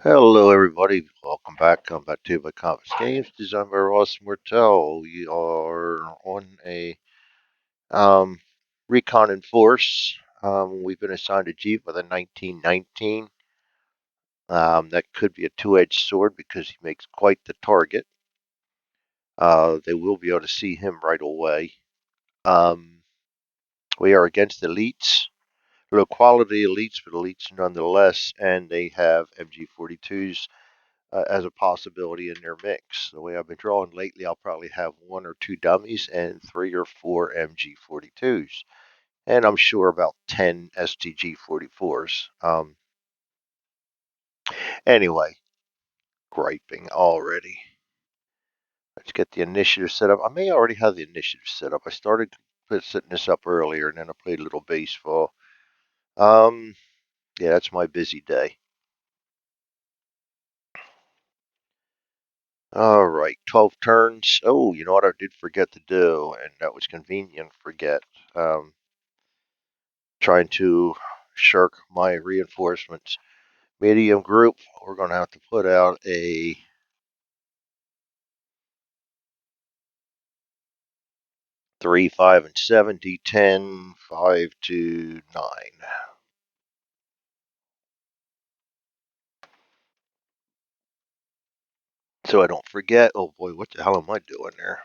Hello, everybody. Welcome back. Come back to my Compass Games, designed by Ross Mortel. We are on a recon in force. We've been assigned a Jeep with a 1919. That could be a two-edged sword because he makes quite the target. They will be able to see him right away. Um, we are against elites, low quality elites, but elites nonetheless, and they have MG42s as a possibility in their mix. The way I've been drawing lately, I'll probably have one or two dummies and three or four MG42s. And I'm sure about 10 STG 44s. Anyway, griping already. Let's get the initiative set up. I may already have the initiative set up. I started setting this up earlier and then I played a little baseball. Um, yeah, that's my busy day. All right, 12 turns. Oh, you know what I did forget to do, and that was convenient. Forget. Trying to shirk my reinforcements. Medium group, we're going to have to put out a 3, 5, and 7, D10, 5 to 9. So I don't forget. Oh boy, what the hell am I doing there?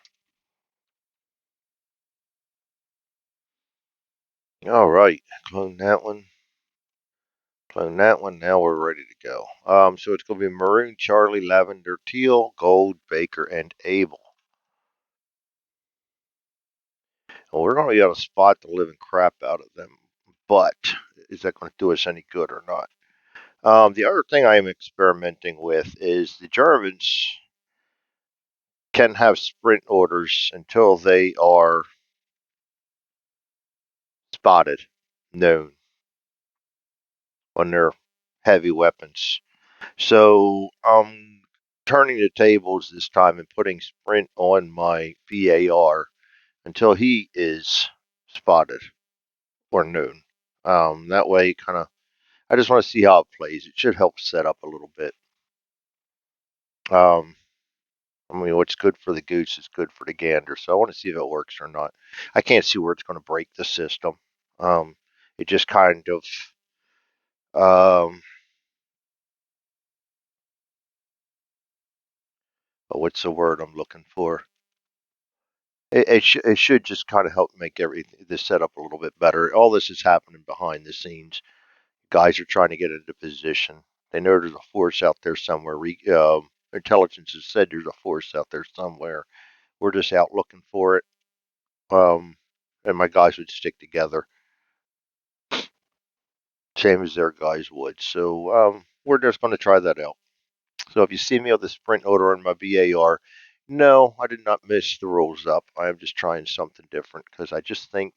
All right, clone that one. Clone that one. Now we're ready to go. So it's going to be Maroon, Charlie, Lavender, Teal, Gold, Baker, and Abel. And we're going to be able to spot the living crap out of them. But is that going to do us any good or not? The other thing I am experimenting with is the Germans can have sprint orders until they are spotted, known on their heavy weapons. So I'm turning the tables this time and putting sprint on my VAR until he is spotted or known. That way, kind of, I just want to see how it plays. It should help set up a little bit. Um, I mean, what's good for the goose is good for the gander. So I want to see if it works or not. I can't see where it's going to break the system. It just kind of, um, what's the word I'm looking for? It should just kind of help make everything this setup a little bit better. All this is happening behind the scenes. Guys are trying to get into position. They know there's a force out there somewhere. Intelligence has said there's a force out there somewhere. We're just out looking for it. Um, and my guys would stick together, same as their guys would. So we're just going to try that out. So if you see me with the sprint order on my VAR, no, I did not miss the rules up. I am just trying something different because I think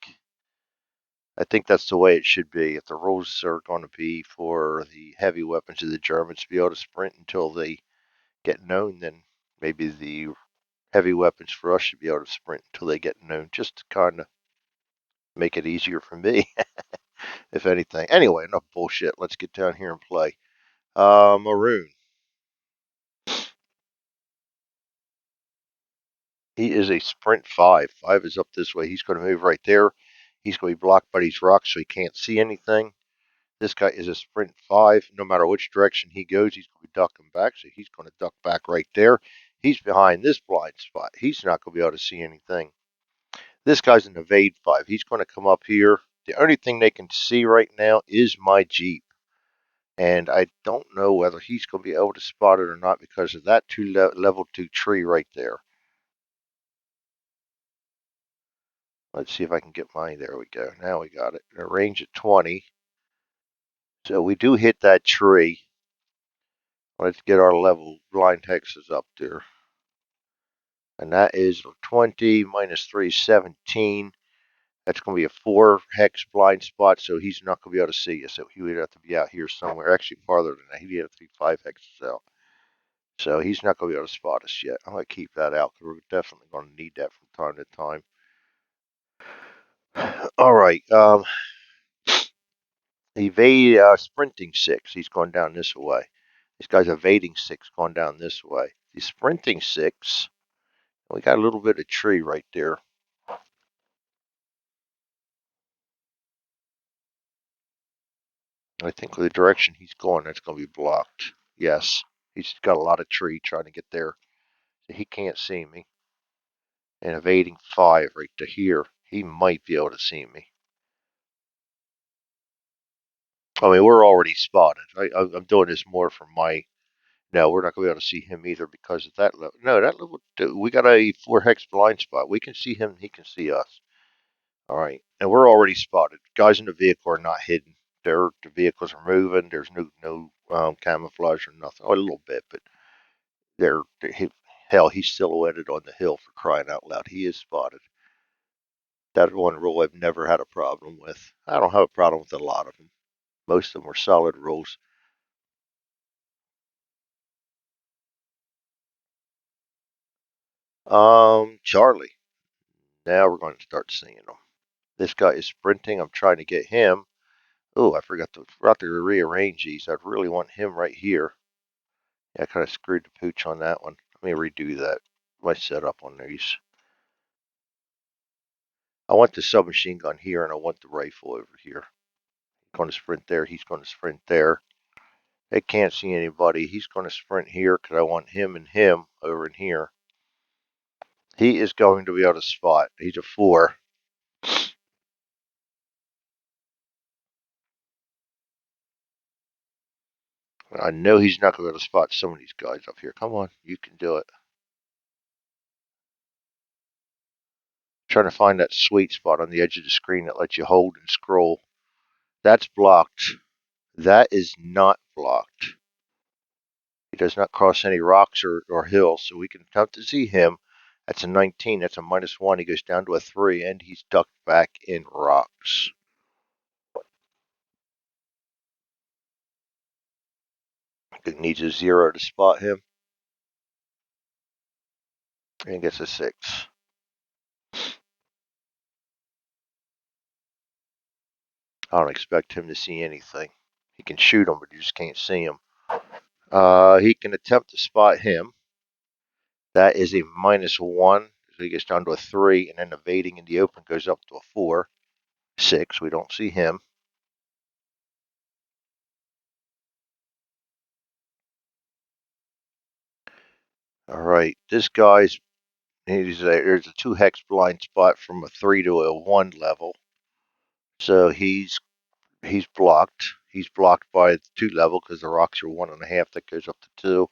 that's the way it should be. If the rules are going to be for the heavy weapons of the Germans to be able to sprint until they get known, then maybe the heavy weapons for us should be able to sprint until they get known, just to kind of make it easier for me, if anything. Anyway, enough bullshit. Let's get down here and play. Maroon. He is a sprint 5. 5 is up this way. He's going to move right there. He's going to be blocked by these rocks so he can't see anything. This guy is a sprint 5. No matter which direction he goes, he's going to be ducking back. So he's going to duck back right there. He's behind this blind spot. He's not going to be able to see anything. This guy's an evade 5. He's going to come up here. The only thing they can see right now is my Jeep. And I don't know whether he's going to be able to spot it or not because of that level 2 tree right there. Let's see if I can get mine. There we go. Now we got it. A range of 20. So we do hit that tree. Let's get our level blind hexes up there. And that is 20 minus 3 is 17. That's going to be a 4 hex blind spot, so he's not going to be able to see us. So he would have to be out here somewhere. Actually, farther than that. He'd have to be 5 hexes out. So he's not going to be able to spot us yet. I'm going to keep that out because we're definitely going to need that from time to time. All right. Evade sprinting 6. He's going down this way. This guy's evading 6 going down this way. He's sprinting 6. We got a little bit of tree right there. I think the direction he's going, that's going to be blocked. Yes, he's got a lot of tree trying to get there. He can't see me. And evading 5 right to here. He might be able to see me. I mean, we're already spotted. I'm doing this more for my. No, we're not going to be able to see him either because of that level. No, that level. We got a 4 hex blind spot. We can see him. He can see us. All right, and we're already spotted. Guys in the vehicle are not hidden. The vehicles are moving. There's no camouflage or nothing. Oh, a little bit, but hell, he's silhouetted on the hill for crying out loud. He is spotted. That one rule I've never had a problem with. I don't have a problem with a lot of them. Most of them are solid rules. Charlie. Now we're going to start seeing them. This guy is sprinting. I'm trying to get him. Oh, I forgot to rearrange these. I'd really want him right here. Yeah, I kind of screwed the pooch on that one. Let me redo that. My setup on these. I want the submachine gun here, and I want the rifle over here. He's going to sprint there. He's going to sprint there. They can't see anybody. He's going to sprint here because I want him and him over in here. He is going to be able to spot. He's a 4. I know he's not going to be able to spot some of these guys up here. Come on, you can do it. Trying to find that sweet spot on the edge of the screen that lets you hold and scroll. That's blocked. That is not blocked. He does not cross any rocks or hills, so we can attempt to see him. That's a 19. That's a -1. He goes down to a 3, and he's ducked back in rocks. He needs a 0 to spot him, and gets a 6. I don't expect him to see anything. He can shoot him, but you just can't see him. He can attempt to spot him. That is a -1. So he gets down to a 3, and then evading in the open goes up to a 4. 6. We don't see him. All right. This guy's there's a 2 hex blind spot from a 3 to a 1 level. So he's blocked. He's blocked by the 2 level because the rocks are 1.5. That goes up to 2.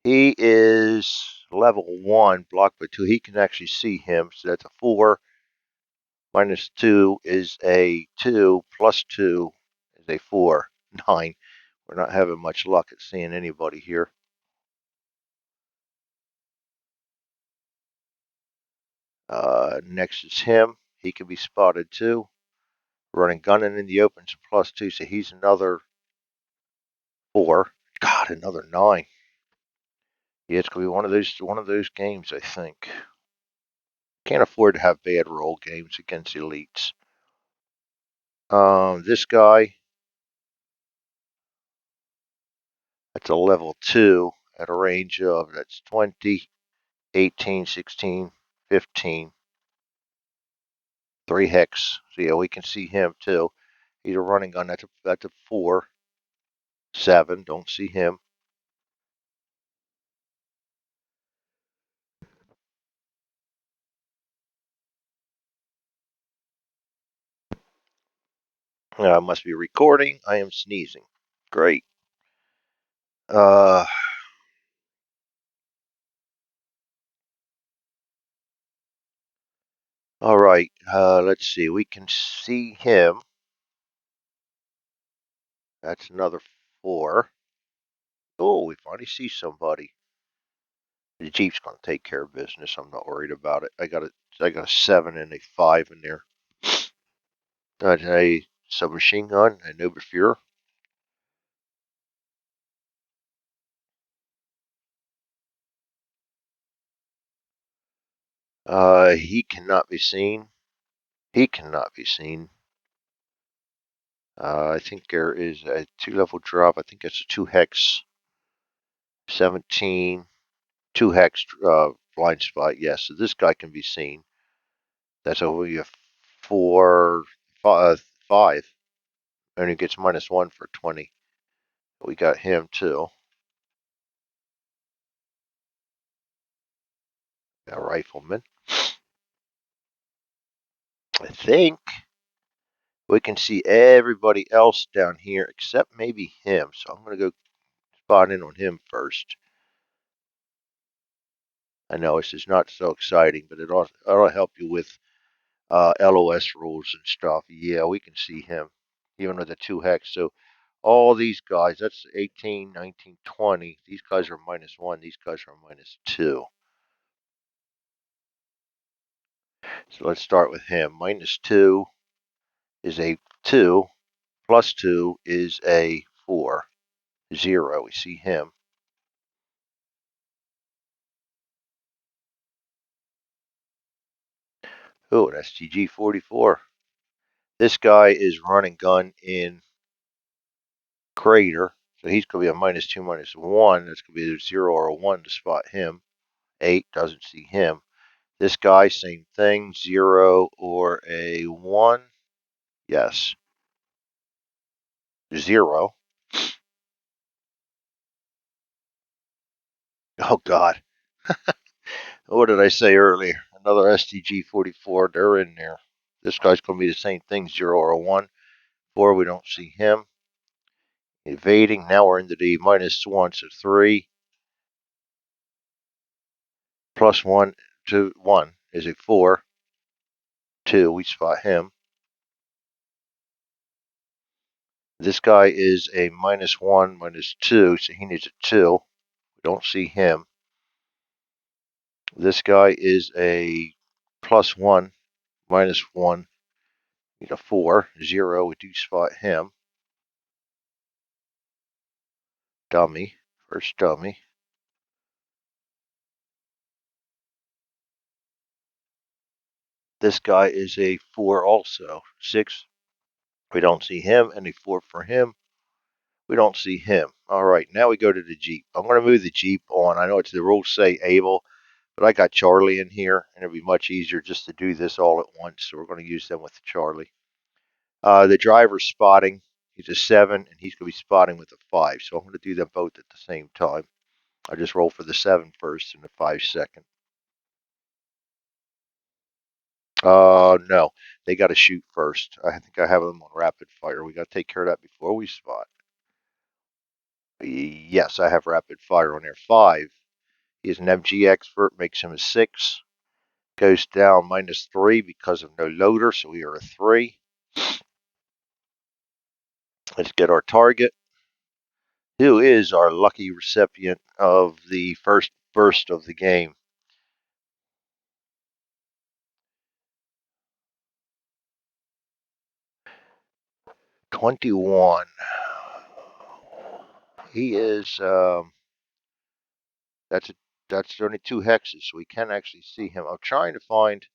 He is level 1, blocked by 2. He can actually see him. So that's a 4. -2 is a 2. +2 is a 4. 9. We're not having much luck at seeing anybody here. Next is him. He can be spotted too. Running gunning in the open is a +2, so he's another 4. God, another 9. Yeah, it's gonna be one of those games, I think. Can't afford to have bad roll games against elites. This guy, that's a level 2 at a range of that's 20, 18, 16, 15, 3 hex. So yeah, we can see him too. He's a running gun. That's a 4, 7. Don't see him. I must be recording. I am sneezing. Great. Uh, all right. Let's see. We can see him. That's another 4. Oh, we finally see somebody. The Jeep's gonna take care of business. I'm not worried about it. I got a 7 and a 5 in there. That's a submachine gun, a Nobelfuhrer. He cannot be seen. He cannot be seen. I think there is a 2 level drop. I think it's a 2 hex. 17, 2 hex blind spot. Yes, so this guy can be seen. That's over you 4, 5. And he gets -1 for 20. We got him too. A rifleman. I think we can see everybody else down here except maybe him. So I'm going to go spot in on him first. I know this is not so exciting, but it'll help you with LOS rules and stuff. Yeah, we can see him, even with the 2 hex. So all these guys, that's 18, 19, 20. These guys are -1. These guys are -2. So let's start with him. -2 is a 2. +2 is a 4. 0. We see him. Oh, an STG 44. This guy is running gun in Crater. So he's going to be a -2, -1. That's going to be a 0 or a 1 to spot him. 8 doesn't see him. This guy, same thing. 0 or a 1. Yes. 0. Oh, God. What did I say earlier? Another STG 44. They're in there. This guy's going to be the same thing. 0 or a 1. 4, we don't see him. Evading. Now we're into the -1, so 3. +1 to 1 is a 4. 2, we spot him. This guy is a -1, -2, so he needs a 2. We don't see him. This guy is a +1, -1, need a 4. 0, we do spot him. Dummy, first dummy. This guy is a 4 also. 6, we don't see him, and a 4 for him. We don't see him. All right, now we go to the Jeep. I'm going to move the Jeep on. I know it's the rules say able, but I got Charlie in here, and it'd be much easier just to do this all at once. So we're going to use them with Charlie. The driver's spotting. He's a 7, and he's going to be spotting with a 5. So I'm going to do them both at the same time. I'll just roll for the 7 first and the 5 second. No, they got to shoot first. I think I have them on rapid fire. We got to take care of that before we spot. Yes, I have rapid fire on there. 5. He is an MG expert, makes him a 6. Goes down -3 because of no loader, so we are a 3. Let's get our target. Who is our lucky recipient of the first burst of the game? 21. He is. That's a, that's only 2 hexes, so we can actually see him. I'm trying to find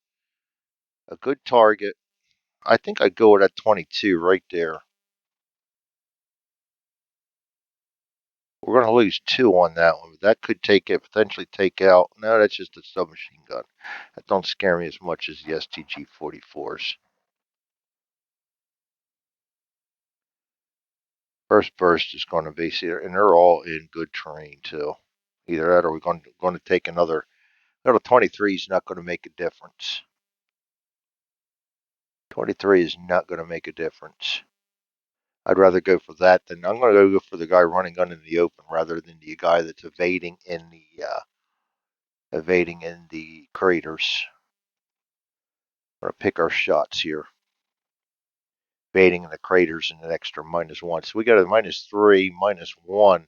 a good target. I think I'd go with that 22 right there. We're going to lose 2 on that one, but that could potentially take out. No, that's just a submachine gun. That don't scare me as much as the STG 44s. First burst is going to be here, and they're all in good terrain too. Either that, or we're going to take another. Little 23 is not going to make a difference. 23 is not going to make a difference. I'd rather go for that than I'm going to go for the guy running gun in the open rather than the guy that's evading in the craters. We're going to pick our shots here. Evading in the craters and an extra -1. So we got a -3, -1,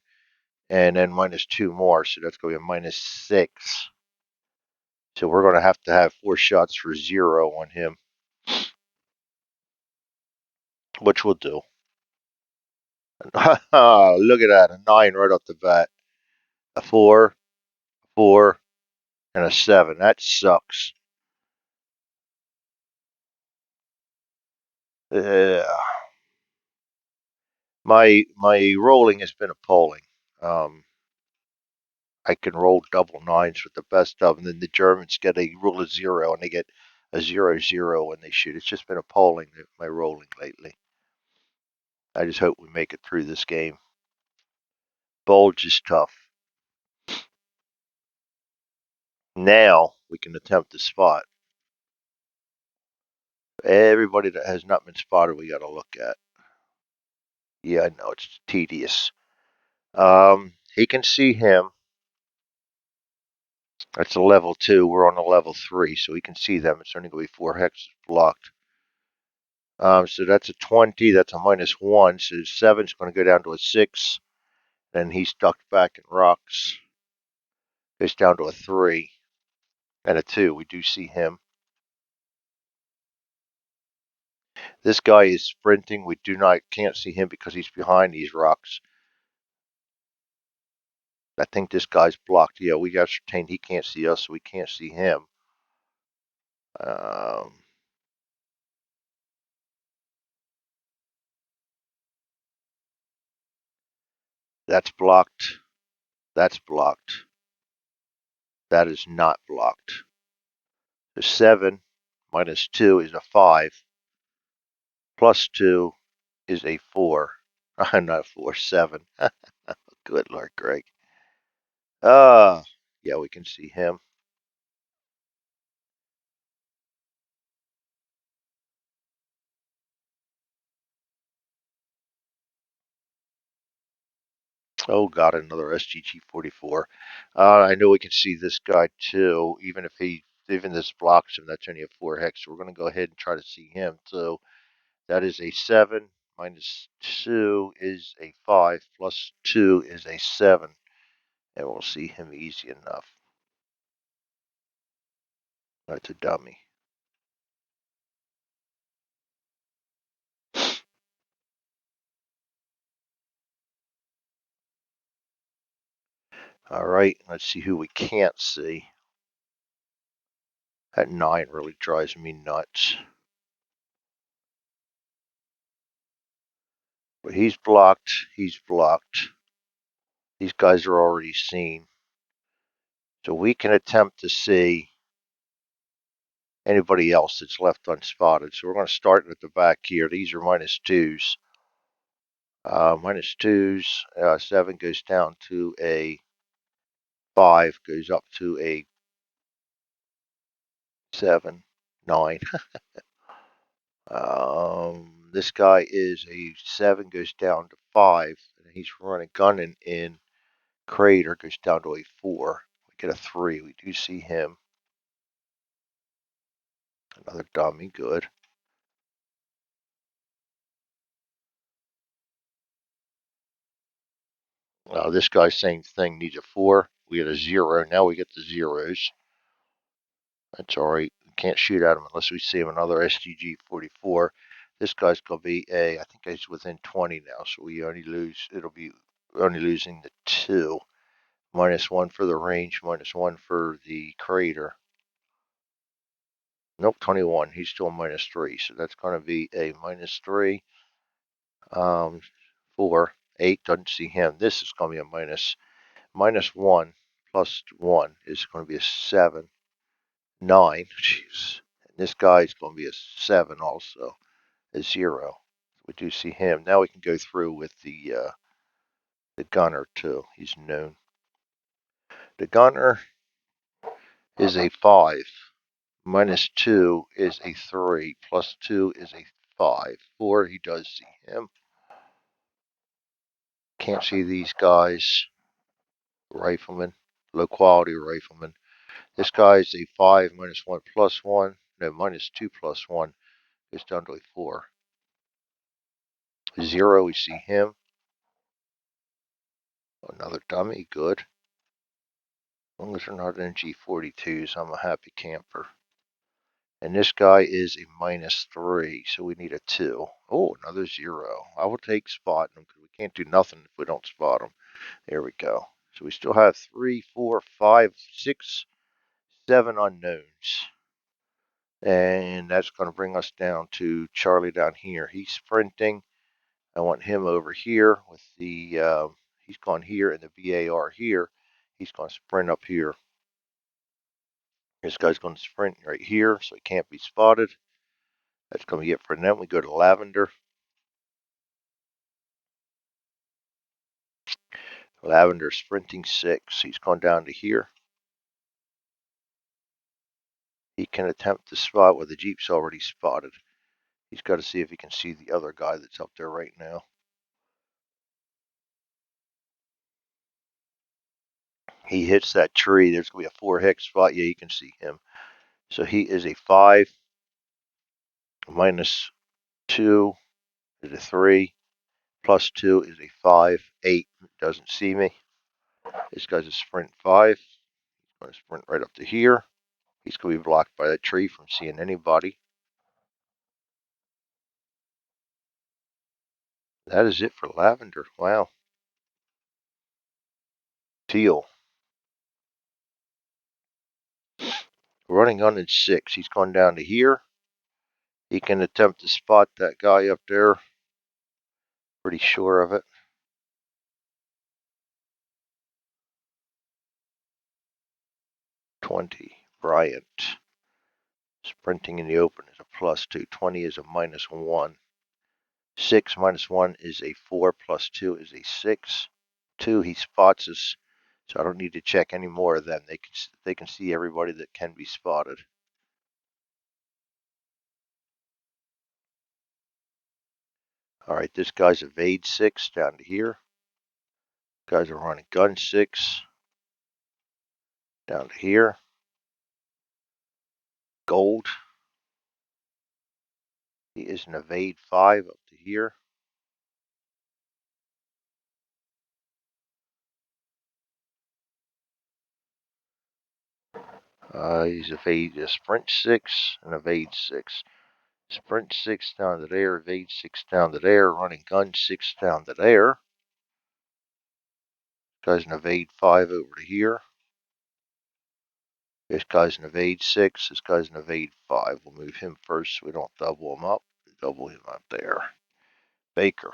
and then -2 more. So that's going to be a -6. So we're going to have 4 shots for 0 on him, which we'll do. Look at that, a 9 right off the bat. A 4, 4, and a 7. That sucks. My rolling has been appalling. I can roll double nines with the best of them. Then the Germans get a rule of zero and they get a 0-0 when they shoot. It's just been appalling, my rolling lately. I just hope we make it through this game. Bulge is tough. Now we can attempt to spot. Everybody that has not been spotted, we got to look at. Yeah, I know it's tedious. He can see him. That's a level 2. We're on a level 3, so he can see them. It's only going to be 4 hexes blocked. So that's a 20. That's a -1. So 7's going to go down to a 6. Then he's stuck back in rocks. Goes down to a 3 and a 2. We do see him. This guy is sprinting. We can't see him because he's behind these rocks. I think this guy's blocked. Yeah, we ascertained he can't see us, so we can't see him. That's blocked. That's blocked. That is not blocked. The 7 -2 is a 5. +2 is a 4. I'm not 4, 7. Good Lord, Greg. Yeah, we can see him. Oh God, another SGG 44. I know we can see this guy too, even this blocks him. That's only a 4 hex. So we're going to go ahead and try to see him. So that is a 7 -2 is a 5 +2 is a 7, and we'll see him easy enough. That's a dummy. All right, let's see who we can't see. That 9 really drives me nuts. But he's blocked. He's blocked. These guys are already seen. So we can attempt to see anybody else that's left unspotted. So we're going to start at the back here. These are -2s. -2s. 7 goes down to a 5, goes up to a 7, 9. This guy is a 7, goes down to 5, and he's running gunning in crater, goes down to a 4. We get a 3. We do see him. Another dummy, good. This guy, same thing, needs a 4. We get a 0. Now we get the zeros. That's alright. We can't shoot at him unless we see him another SGG 44. This guy's going to be I think he's within 20 now, so we only lose, we're only losing the 2. -1 for the range, -1 for the crater. Nope, 21. He's still -3, so that's going to be a -3. 4, 8, doesn't see him. This is going to be a -1 +1 is going to be a 7. 9, jeez. And this guy's going to be a 7 also, a 0. We do see him. Now we can go through with the gunner too. He's known. The gunner is a 5. -2 is a 3. +2 is a 5. 4, he does see him. Can't see these guys. Rifleman. Low quality rifleman. This guy is a 5 -1 +1. No, -2 +1. Goes down to a 4. 0, we see him. Another dummy, good. As long as they're not in G42s, I'm a happy camper. And this guy is a -3, so we need a 2. Oh, another 0. I will take spotting them because we can't do nothing if we don't spot them. There we go. So we still have 3, 4, 5, 6, 7 unknowns. And that's going to bring us down to Charlie down here. He's sprinting. I want him over here with the, he's gone here and the BAR here. He's going to sprint up here. This guy's going to sprint right here, so he can't be spotted. That's going to be it for them. We go to Lavender. Lavender sprinting 6. He's gone down to here. He can attempt to spot where the Jeep's already spotted. He's got to see if he can see the other guy that's up there right now. He hits that tree. There's going to be a 4-hex spot. Yeah, you can see him. So he is a 5. Minus 2 is a 3. Plus 2 is a 5. 8 doesn't see me. This guy's a sprint 5. He's going to sprint right up to here. He's going to be blocked by that tree from seeing anybody. That is it for Lavender. Wow. Teal. Running on in 6. He's gone down to here. He can attempt to spot that guy up there. Pretty sure of it. +20. Bryant. Sprinting in the open is a +2. 20 is a -1. 6 minus 1 is a 4. Plus 2 is a 6. 2, he spots us. So I don't need to check any more of them. They can see everybody that can be spotted. All right, this guy's evade 6 down to here. Guys are running gun 6 down to here. Gold. He is an evade 5 up to here. He's evade a sprint 6 and evade 6. Sprint 6 down to there, evade 6 down to there, running gun 6 down to there. Guy's an evade 5 over to here. This guy's an evade 6. This guy's an evade 5. We'll move him first so we don't double him up. Double him up there. Baker.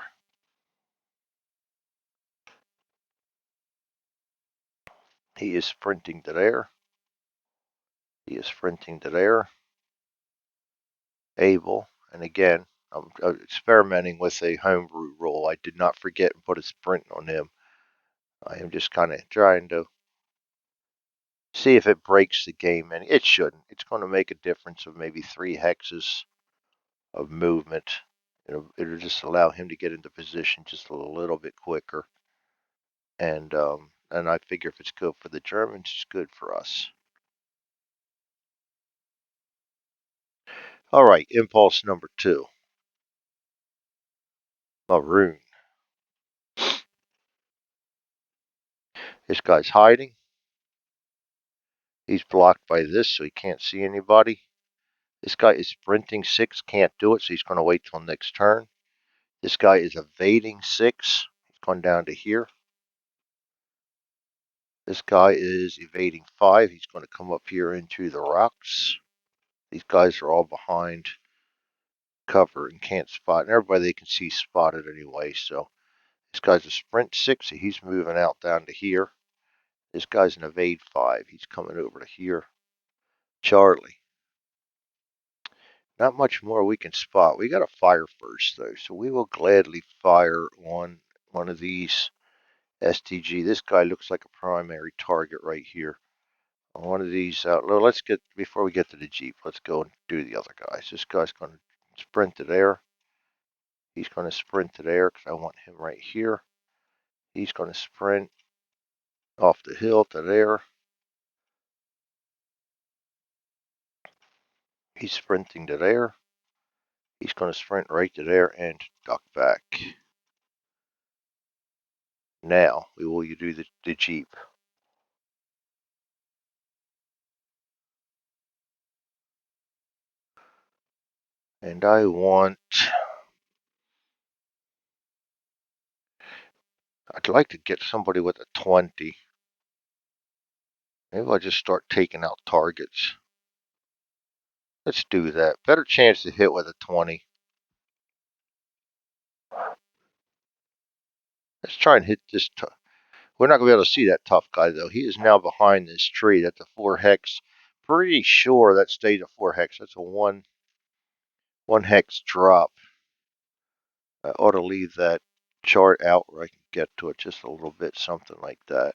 He is sprinting to there. He is sprinting to there. Abel. And again, I'm experimenting with a homebrew roll. I did not forget and put a sprint on him. I am just kind of trying to see if it breaks the game. And it shouldn't. It's going to make a difference of maybe 3 hexes of movement. It'll just allow him to get into position just a little bit quicker. And I figure if it's good for the Germans, it's good for us. All right, impulse number 2. Maroon. This guy's hiding. He's blocked by this, so he can't see anybody. This guy is sprinting 6, can't do it, so he's going to wait till next turn. This guy is evading 6. He's gone down to here. This guy is evading 5. He's going to come up here into the rocks. These guys are all behind cover and can't spot. And everybody they can see spotted anyway, so this guy's a sprint 6, so he's moving out down to here. This guy's an evade 5. He's coming over to here. Charlie. Not much more we can spot. We got to fire first, though, so we will gladly fire on one of these STG. This guy looks like a primary target right here. On one of these, let's get, before we get to the Jeep, let's go and do the other guys. This guy's going to sprint to there. He's going to sprint to there because I want him right here. He's going to sprint off the hill to there. He's sprinting to there. He's going to sprint right to there and duck back. Now, we will do the Jeep. And I'd like to get somebody with a 20. Maybe I'll just start taking out targets. Let's do that. Better chance to hit with a 20. Let's try and hit this We're not going to be able to see that tough guy, though. He is now behind this tree. That's a 4 hex. Pretty sure that stays a 4 hex. That's a 1 hex drop. I ought to leave that chart out where I can get to it just a little bit, something like that.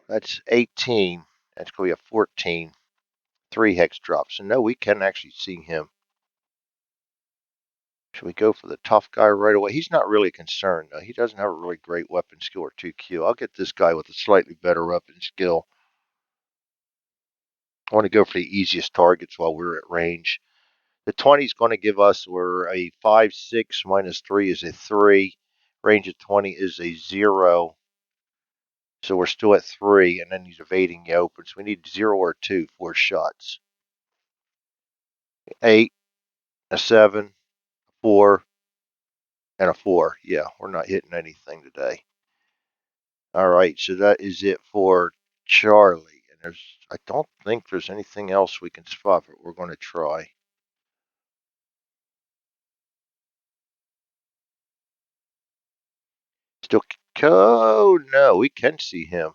That's 18. That's going to be a 14. 3 hex drop. So no, we can actually see him. Should we go for the tough guy right away? He's not really concerned, though. He doesn't have a really great weapon skill or 2Q. I'll get this guy with a slightly better weapon skill. I want to go for the easiest targets while we're at range. The 20 is going to give us where a 5, 6 minus 3 is a 3. Range of 20 is a 0. So we're still at 3, and then he's evading the open. So we need 0 or 2 for shots. 8, a 7, 4, and a 4. Yeah, we're not hitting anything today. All right, so that is it for Charlie. And I don't think there's anything else we can spot, but we're going to try. Still, oh no, we can see him.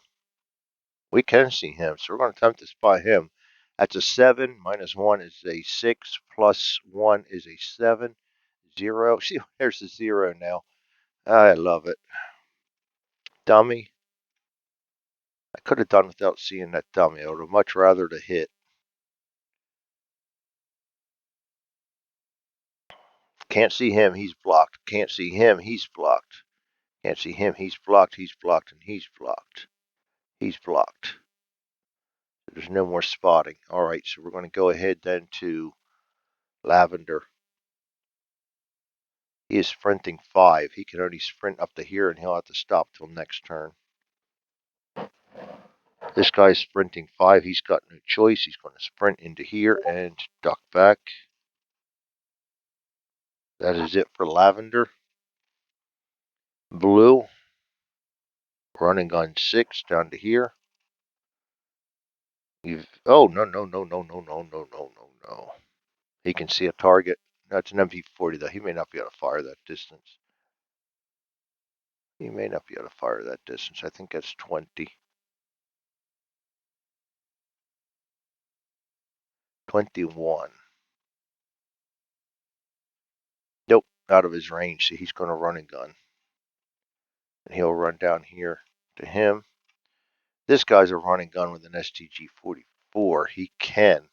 We can see him, so we're going to attempt to spot him. That's a 7, minus 1 is a 6, plus 1 is a 7, 0. See, there's the 0 now. I love it. Dummy. I could have done without seeing that dummy. I would have much rather to hit. Can't see him, he's blocked. Can't see him, he's blocked. Can't see him, he's blocked, and he's blocked. He's blocked. There's no more spotting. All right, so we're going to go ahead then to Lavender. He is sprinting 5. He can only sprint up to here, and he'll have to stop till next turn. This guy's sprinting 5. He's got no choice. He's going to sprint into here and duck back. That is it for Lavender. Blue, running on 6 down to here. Oh, no, no, no, no, no, no, no, no, no, no. He can see a target. That's an MP40, though. He may not be able to fire that distance. He may not be able to fire that distance. I think that's 20. 21. Nope, out of his range. So he's going to run and gun. And he'll run down here to him. This guy's a running gun with an STG-44. He can.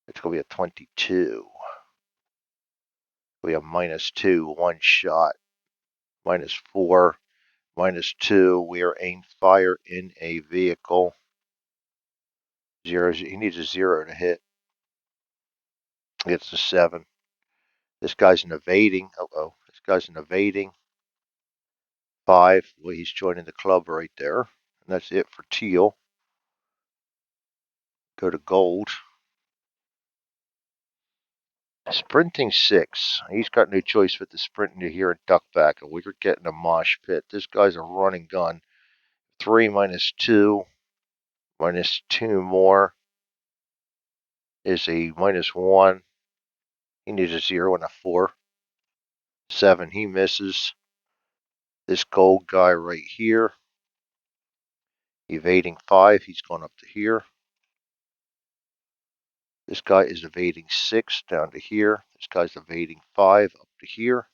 It's going to be a 22. We have -2, 1 shot. -4, -2. We are aimed fire in a vehicle. 0. He needs a 0 to hit. It's a 7. This guy's an evading. This guy's an evading. 5. Well, he's joining the club right there. And that's it for teal. Go to gold. Sprinting 6. He's got no choice but to sprint into here and duck back. And we're getting a mosh pit. This guy's a running gun. 3 -2. -2 more is a -1. He needs a 0 and a 4. 7. He misses. This gold guy right here. Evading 5. He's going up to here. This guy is evading 6 down to here. This guy's evading 5 up to here.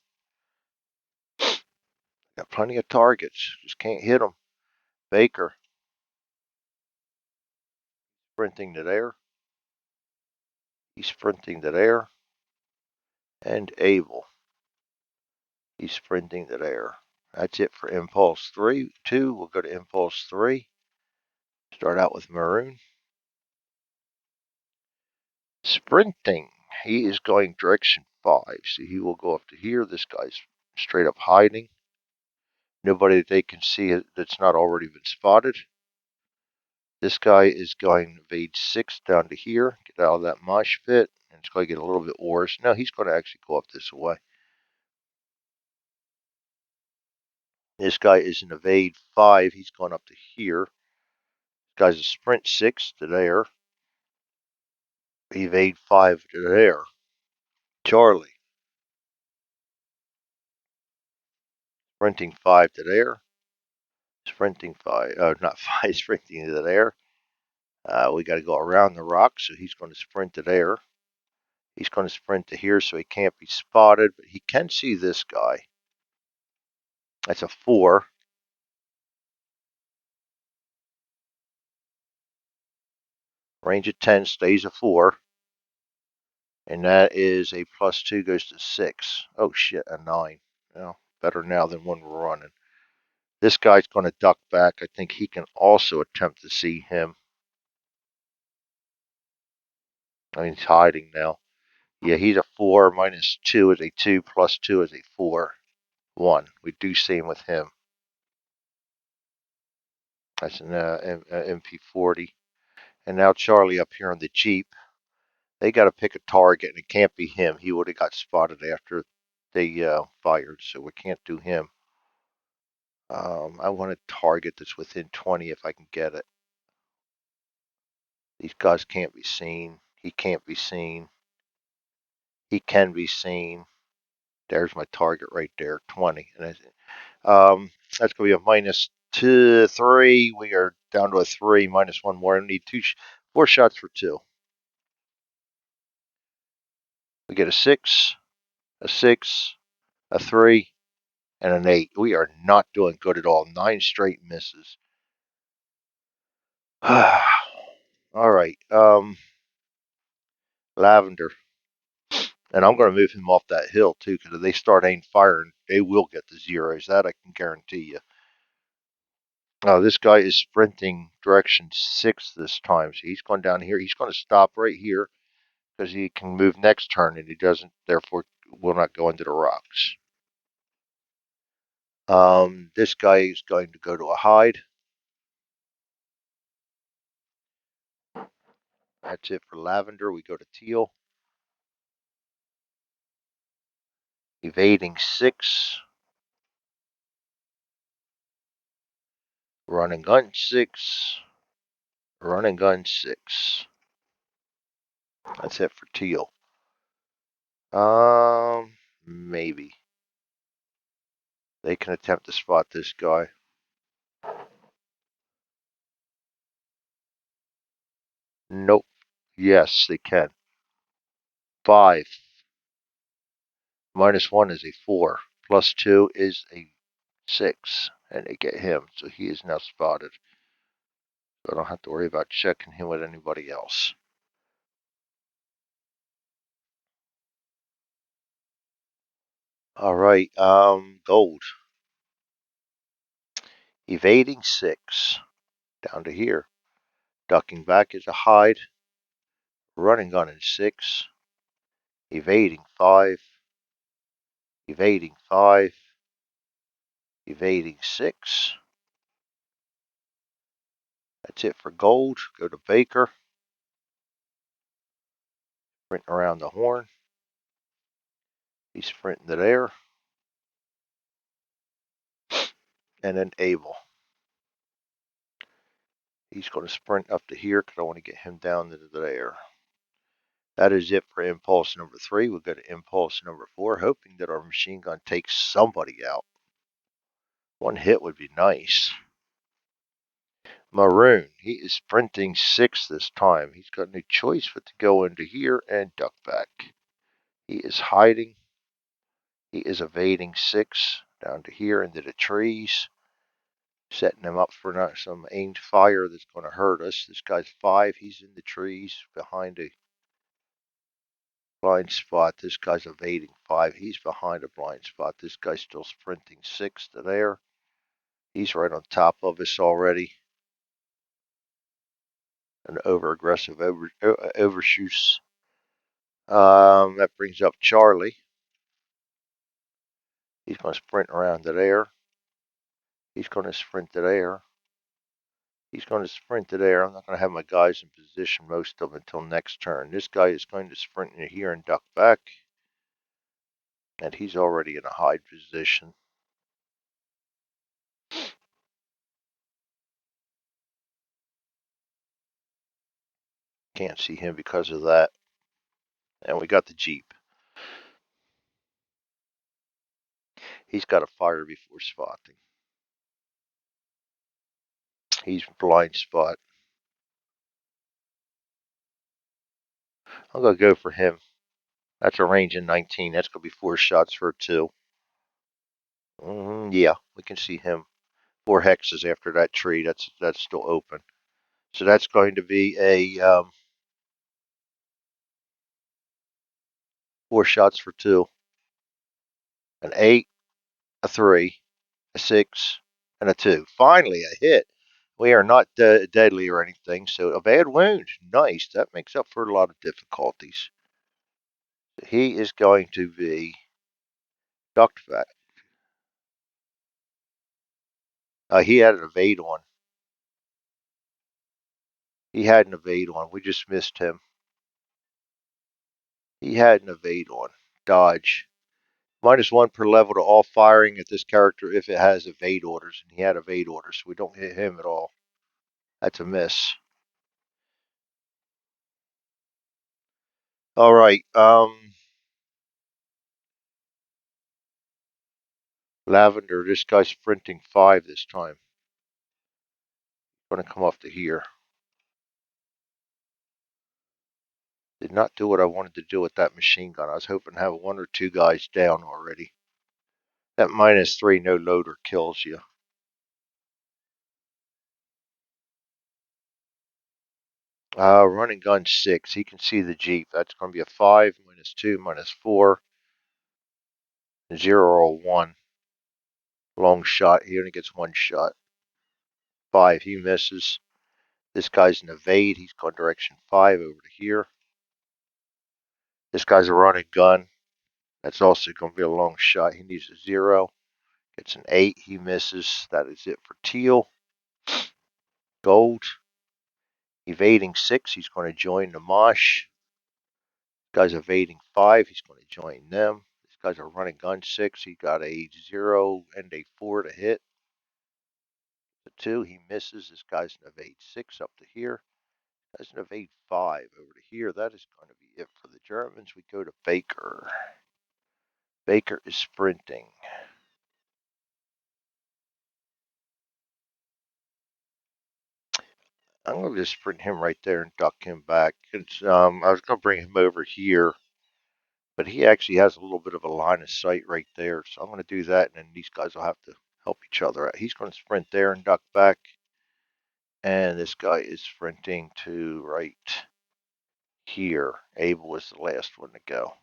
Got plenty of targets. Just can't hit them. Baker. Sprinting to there. He's sprinting to there. And Abel. He's sprinting to there. That's it for Impulse 3. 2. We'll go to Impulse 3. Start out with Maroon. Sprinting. He is going direction 5. So he will go up to here. This guy's straight up hiding. Nobody that they can see that's not already been spotted. This guy is going to evade 6 down to here. Get out of that mosh pit. And it's going to get a little bit worse. No, he's going to actually go up this way. This guy is an evade 5. He's going up to here. This guy's a sprint 6 to there. Evade 5 to there. Charlie. Sprinting 5 to there. Sprinting 5. Not 5, sprinting to there. We got to go around the rock, so he's going to sprint to there. He's going to sprint to here so he can't be spotted, but he can see this guy. That's a 4. Range of 10 stays a 4. And that is a +2 goes to 6. Oh shit, a 9. Well, better now than when we're running. This guy's going to duck back. I think he can also attempt to see him. I mean, he's hiding now. Yeah, he's a 4. -2 is a 2. +2 is a 4. 1. We do same with him. That's an MP40. And now Charlie up here on the Jeep. They got to pick a target, and it can't be him. He would have got spotted after they fired, so we can't do him. I want a target that's within 20 if I can get it. These guys can't be seen. He can't be seen. He can be seen. There's my target right there, 20. And that's going to be a -2, 3. We are down to a 3, -1 more. I need 4 shots for 2. We get a 6, a 6, a 3, and an 8. We are not doing good at all. 9 straight misses. All right. Lavender. And I'm going to move him off that hill, too, because if they start aiming firing, they will get the zeros. That I can guarantee you. This guy is sprinting direction 6 this time. So he's going down here. He's going to stop right here because he can move next turn, and he doesn't, therefore, will not go into the rocks. This guy is going to go to a hide. That's it for Lavender. We go to Teal. Evading 6. Run and gun 6. Run and gun 6. That's it for Teal. Maybe. They can attempt to spot this guy. Nope. Yes, they can. 5. -1 is a 4. +2 is a 6. And they get him. So he is now spotted. So I don't have to worry about checking him with anybody else. All right. Gold. Evading 6. Down to here. Ducking back is a hide. Running gun is 6. Evading 5. Evading 5. Evading 6. That's it for gold. Go to Baker. Sprint around the horn. He's sprinting to there. And then Abel. He's going to sprint up to here because I want to get him down to there. That is it for impulse number 3. We'll go to impulse number 4, hoping that our machine gun takes somebody out. One hit would be nice. Maroon. He is sprinting 6 this time. He's got no choice but to go into here and duck back. He is hiding. He is evading 6 down to here into the trees. Setting him up for some aimed fire that's going to hurt us. This guy's 5. He's in the trees behind a blind spot. This guy's evading 5. He's behind a blind spot. This guy's still sprinting 6 to there. He's right on top of us already. An over-aggressive overshoots. That brings up Charlie. He's going to sprint around to there. He's going to sprint to there. He's going to sprint to there. I'm not going to have my guys in position, most of them, until next turn. This guy is going to sprint in here and duck back. And he's already in a hide position. Can't see him because of that. And we got the Jeep. He's got a fire before spotting. He's blind spot. I'm going to go for him. That's a range in 19. That's going to be 4 shots for a 2. Yeah, we can see him. 4 hexes after that tree. That's still open. So that's going to be a 4 shots for 2. An 8, a 3, a 6, and a 2. Finally, a hit. We are not deadly or anything, so a bad wound. Nice. That makes up for a lot of difficulties. He is going to be ducked back. He had an evade on. He had an evade on. We just missed him. He had an evade on. Dodge. -1 per level to all firing at this character if it has evade orders. And he had evade orders, so we don't hit him at all. That's a miss. All right. Lavender, this guy's sprinting 5 this time. Going to come off to here. Did not do what I wanted to do with that machine gun. I was hoping to have 1 or 2 guys down already. That -3 no loader kills you. Running gun 6. He can see the Jeep. That's going to be a 5, -2, -4, 0 or 1. Long shot. He only gets 1 shot. 5. He misses. This guy's an evade. He's going direction 5 over to here. This guy's a running gun. That's also going to be a long shot. He needs a 0. Gets an 8. He misses. That is it for teal. Gold. Evading 6. He's going to join the mosh. This guy's evading 5. He's going to join them. This guy's a running gun 6. He got a 0 and a 4 to hit. The 2. He misses. This guy's an evade 6 up to here. That's an evade 5 over to here. That is going to be it for the Germans. We go to Baker. Baker is sprinting. I'm going to just sprint him right there and duck him back. I was going to bring him over here, but he actually has a little bit of a line of sight right there. So I'm going to do that, and then these guys will have to help each other out. He's going to sprint there and duck back. And this guy is sprinting to right here. Abel was the last one to go.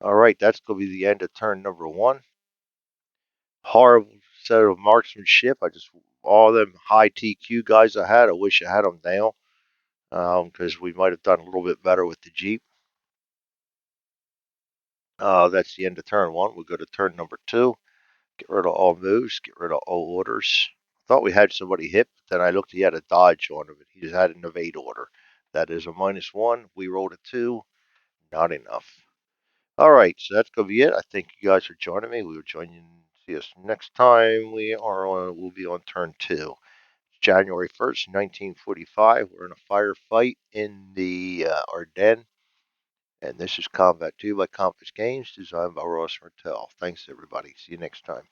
All right, that's going to be the end of turn number 1. Horrible set of marksmanship. All them high TQ guys I had, I wish I had them now. Because we might have done a little bit better with the Jeep. That's the end of turn 1. We'll go to turn number 2. Get rid of all moves. Get rid of all orders. Thought we had somebody hit, but then I looked. He had a dodge on him. He just had an evade order. That is a -1. We rolled a 2. Not enough. All right, so that's gonna be it. I thank you guys for joining me. We will join you. See us next time. We'll be on turn 2. January 1st, 1945. We're in a firefight in the Ardennes. And this is Combat 2 by Compass Games, designed by Ross Martell. Thanks, everybody. See you next time.